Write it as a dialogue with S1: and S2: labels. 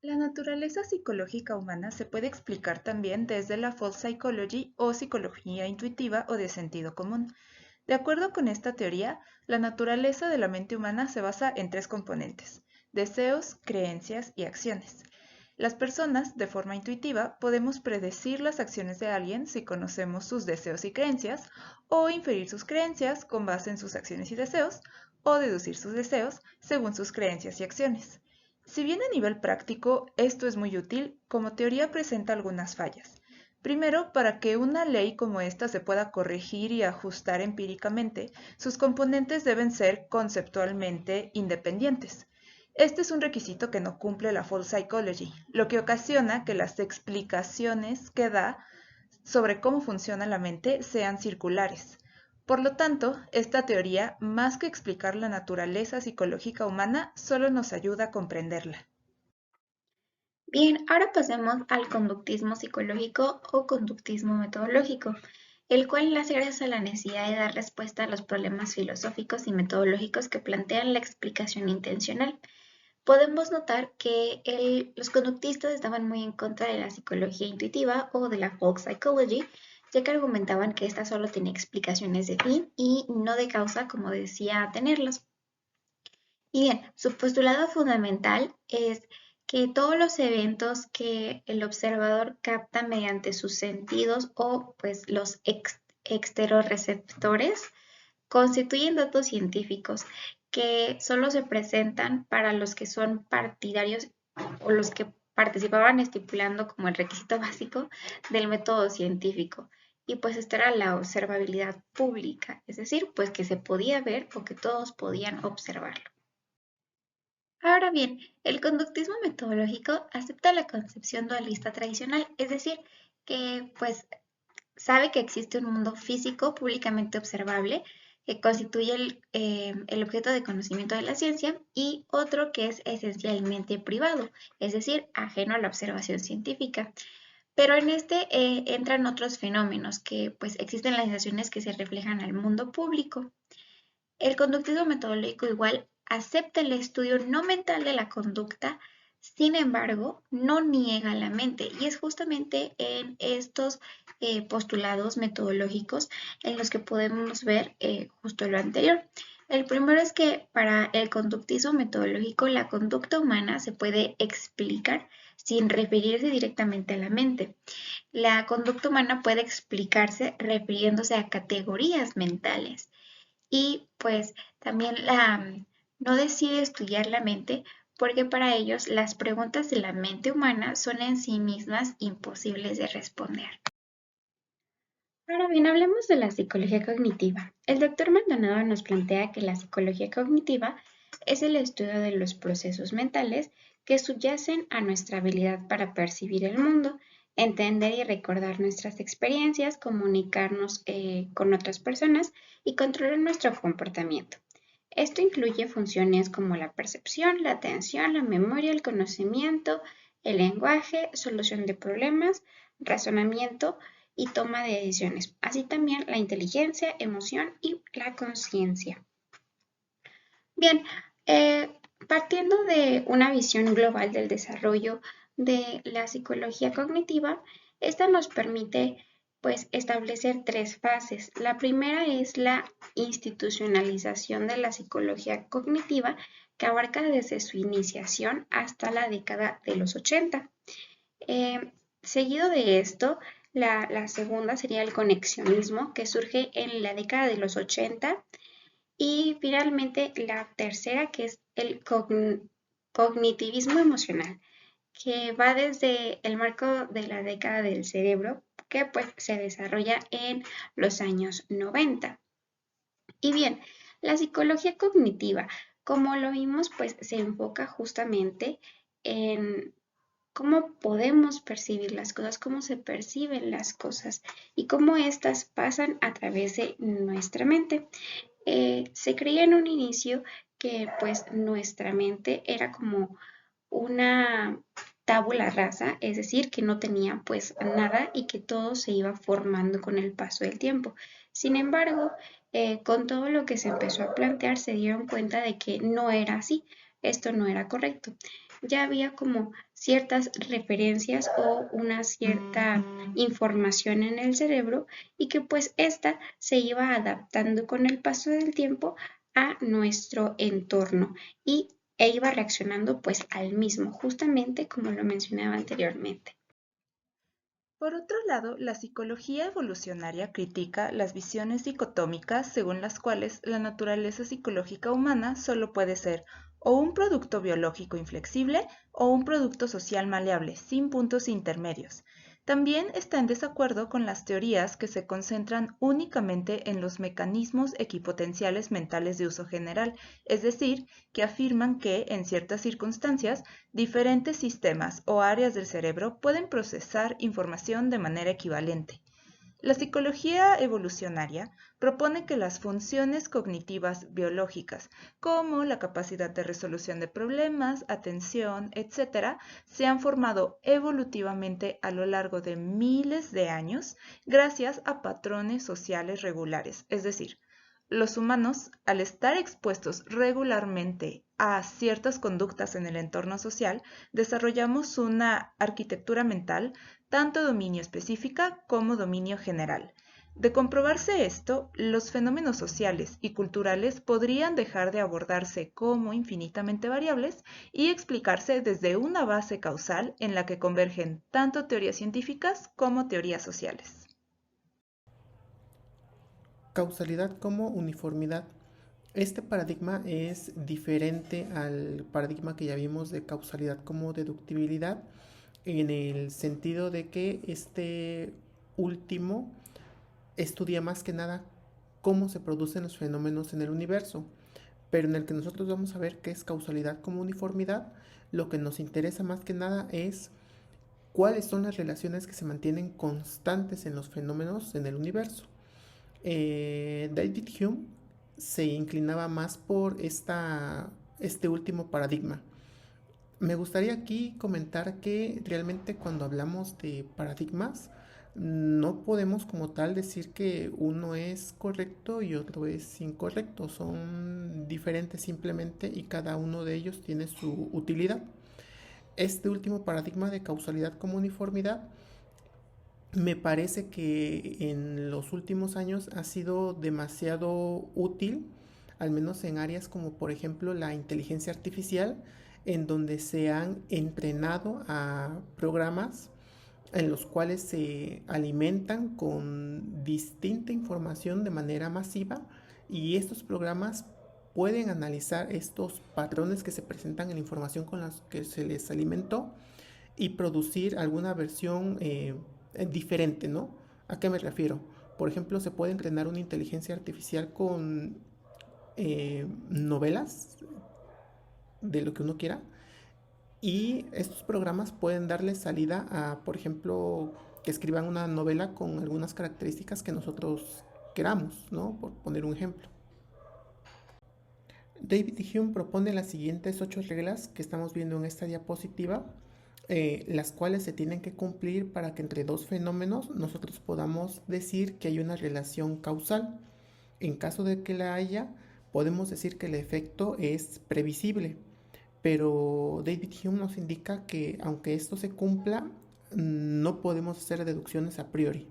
S1: La naturaleza psicológica humana se puede explicar también desde la Folk Psychology o psicología intuitiva o de sentido común. De acuerdo con esta teoría, la naturaleza de la mente humana se basa en tres componentes: deseos, creencias y acciones. Las personas, de forma intuitiva, podemos predecir las acciones de alguien si conocemos sus deseos y creencias, o inferir sus creencias con base en sus acciones y deseos, o deducir sus deseos según sus creencias y acciones. Si bien a nivel práctico esto es muy útil, como teoría presenta algunas fallas. Primero, para que una ley como esta se pueda corregir y ajustar empíricamente, sus componentes deben ser conceptualmente independientes. Este es un requisito que no cumple la Full Psychology, lo que ocasiona que las explicaciones que da sobre cómo funciona la mente sean circulares. Por lo tanto, esta teoría, más que explicar la naturaleza psicológica humana, solo nos ayuda a comprenderla.
S2: Bien, ahora pasemos al conductismo psicológico o conductismo metodológico, el cual nace gracias a la necesidad de dar respuesta a los problemas filosóficos y metodológicos que plantean la explicación intencional. Podemos notar que los conductistas estaban muy en contra de la psicología intuitiva o de la folk psychology, ya que argumentaban que esta solo tenía explicaciones de fin y no de causa como decía tenerlas. Y bien, su postulado fundamental es que todos los eventos que el observador capta mediante sus sentidos o pues los exterorreceptores constituyen datos científicos que solo se presentan para los que son partidarios o los que participaban estipulando como el requisito básico del método científico. Y pues esta era la observabilidad pública, es decir, pues que se podía ver o que todos podían observarlo. Ahora bien, el conductismo metodológico acepta la concepción dualista tradicional, es decir, que pues sabe que existe un mundo físico públicamente observable que constituye el objeto de conocimiento de la ciencia y otro que es esencialmente privado, es decir, ajeno a la observación científica. Pero en este entran otros fenómenos que pues existen las sensaciones que se reflejan al mundo público. El conductismo metodológico igual acepta el estudio no mental de la conducta, sin embargo, no niega la mente. Y es justamente en estos postulados metodológicos en los que podemos ver justo lo anterior. El primero es que para el conductismo metodológico la conducta humana se puede explicar sin referirse directamente a la mente. La conducta humana puede explicarse refiriéndose a categorías mentales y pues también no decide estudiar la mente porque para ellos las preguntas de la mente humana son en sí mismas imposibles de responder. Ahora bien, hablemos de la psicología cognitiva. El doctor Maldonado nos plantea que la psicología cognitiva es el estudio de los procesos mentales que subyacen a nuestra habilidad para percibir el mundo, entender y recordar nuestras experiencias, comunicarnos con otras personas y controlar nuestro comportamiento. Esto incluye funciones como la percepción, la atención, la memoria, el conocimiento, el lenguaje, solución de problemas, razonamiento y toma de decisiones, así también la inteligencia, emoción y la conciencia. Bien, partiendo de una visión global del desarrollo de la psicología cognitiva, esta nos permite pues establecer tres fases. La primera es la institucionalización de la psicología cognitiva que abarca desde su iniciación hasta la década de los 80. Seguido de esto, la segunda sería el conexionismo que surge en la década de los 80 y finalmente la tercera, que es el cognitivismo emocional, que va desde el marco de la década del cerebro, que pues se desarrolla en los años 90. Y bien, la psicología cognitiva, como lo vimos, pues se enfoca justamente en cómo podemos percibir las cosas, cómo se perciben las cosas y cómo éstas pasan a través de nuestra mente. Se creía en un inicio que pues nuestra mente era como una tabula rasa, es decir, que no tenía pues nada y que todo se iba formando con el paso del tiempo. Sin embargo, con todo lo que se empezó a plantear, se dieron cuenta de que no era así, esto no era correcto. Ya había como ciertas referencias o una cierta información en el cerebro y que pues esta se iba adaptando con el paso del tiempo a nuestro entorno e iba reaccionando pues al mismo, justamente como lo mencionaba anteriormente.
S1: Por otro lado, la psicología evolucionaria critica las visiones dicotómicas según las cuales la naturaleza psicológica humana solo puede ser o un producto biológico inflexible o un producto social maleable, sin puntos intermedios. También está en desacuerdo con las teorías que se concentran únicamente en los mecanismos equipotenciales mentales de uso general, es decir, que afirman que, en ciertas circunstancias, diferentes sistemas o áreas del cerebro pueden procesar información de manera equivalente. La psicología evolucionaria propone que las funciones cognitivas biológicas, como la capacidad de resolución de problemas, atención, etc., se han formado evolutivamente a lo largo de miles de años gracias a patrones sociales regulares, es decir, los humanos, al estar expuestos regularmente a ciertas conductas en el entorno social, desarrollamos una arquitectura mental, tanto dominio específica como dominio general. De comprobarse esto, los fenómenos sociales y culturales podrían dejar de abordarse como infinitamente variables y explicarse desde una base causal en la que convergen tanto teorías científicas como teorías sociales.
S3: Causalidad como uniformidad. Este paradigma es diferente al paradigma que ya vimos de causalidad como deductibilidad, en el sentido de que este último estudia más que nada cómo se producen los fenómenos en el universo, pero en el que nosotros vamos a ver qué es causalidad como uniformidad, lo que nos interesa más que nada es cuáles son las relaciones que se mantienen constantes en los fenómenos en el universo. David Hume se inclinaba más por este último paradigma. Me gustaría aquí comentar que realmente cuando hablamos de paradigmas no podemos como tal decir que uno es correcto y otro es incorrecto, son diferentes simplemente y cada uno de ellos tiene su utilidad. Este último paradigma de causalidad como uniformidad me parece que en los últimos años ha sido demasiado útil, al menos en áreas como por ejemplo la inteligencia artificial, en donde se han entrenado a programas en los cuales se alimentan con distinta información de manera masiva y estos programas pueden analizar estos patrones que se presentan en la información con las que se les alimentó y producir alguna versión diferente, ¿no? ¿A qué me refiero? Por ejemplo, se puede entrenar una inteligencia artificial con novelas de lo que uno quiera y estos programas pueden darle salida a, por ejemplo, que escriban una novela con algunas características que nosotros queramos, ¿no? Por poner un ejemplo. David Hume propone las siguientes 8 reglas que estamos viendo en esta diapositiva, las cuales se tienen que cumplir para que entre dos fenómenos nosotros podamos decir que hay una relación causal. En caso de que la haya, podemos decir que el efecto es previsible, pero David Hume nos indica que aunque esto se cumpla, no podemos hacer deducciones a priori.